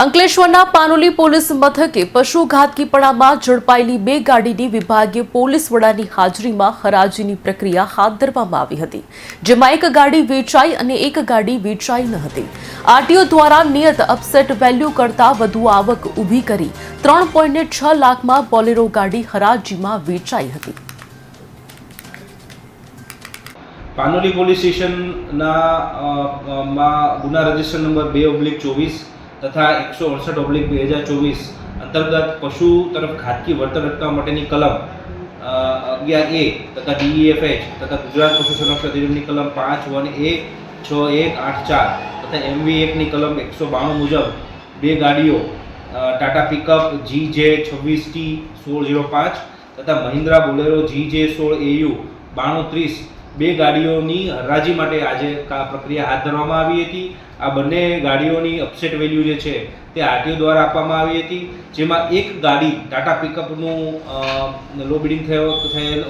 અંકલેશ્વરના પાનોલી પોલીસ મથકે પશુ ઘાતકીપણામાં ઝડપાયેલી બે ગાડીની વિભાગીય પોલીસ વડાની હાજરીમાં હરાજીની પ્રક્રિયા હાથ ધરવામાં આવી હતી, જેમાં એક ગાડી વેચાઈ અને એક ગાડી વેચાઈ ન હતી। આરટીઓ દ્વારા નિયત અપસેટ વેલ્યુ કરતા વધુ આવક ઊભી કરી 3.6 લાખમાં બોલેરો ગાડી હરાજીમાં વેચાઈ હતી। પાનોલી પોલીસ સ્ટેશનના ગુના રજિસ્ટર નંબર 2/24 તથા 168/2024 અંતર્ગત પશુ તરફ ઘાતકી વર્તન અટકાવવા માટેની કલમ 11A તથા DEFH તથા ગુજરાત પશુ સંરક્ષણ અધિનિયમની કલમ 5(1)A 6184 તથા MV એક્ટની કલમ 192 મુજબ બે ગાડીઓ ટાટા પિકઅપ GJ 26T1605 તથા મહિન્દ્રા બોલેરો GJ 16AU 9230 બે ગાડીઓની હરાજી માટે આજે પ્રક્રિયા હાથ ધરવામાં આવી હતી। આ બંને ગાડીઓની અપસેટ વેલ્યુ જે છે તે આરટીઓ દ્વારા આપવામાં આવી હતી, જેમાં એક ગાડી ટાટા પિકઅપનું લો બિડિંગ થયેલ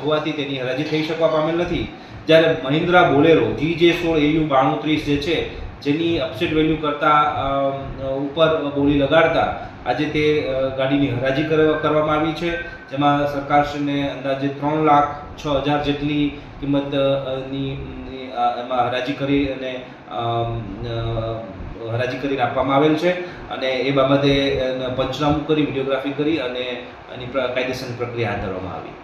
હોવાથી તેની હરાજી થઈ શકવા પામેલ નથી, જ્યારે મહિન્દ્રા બોલેરો GJ 16AU 9230 જે છે જેની અપસેટ વેલ્યુ કરતાં ઉપર બોલી લગાડતા આજે તે ગાડીની હરાજી કરવામાં આવી છે, જેમાં સરકારશ્રીને અંદાજે 3,06,000 જેટલી કિંમતની એમાં હરાજી કરીને આપવામાં આવેલ છે અને એ બાબતે પંચનામું કરી વિડીયોગ્રાફી કરી અને એની કાયદેસરની પ્રક્રિયા હાથ ધરવામાં આવી।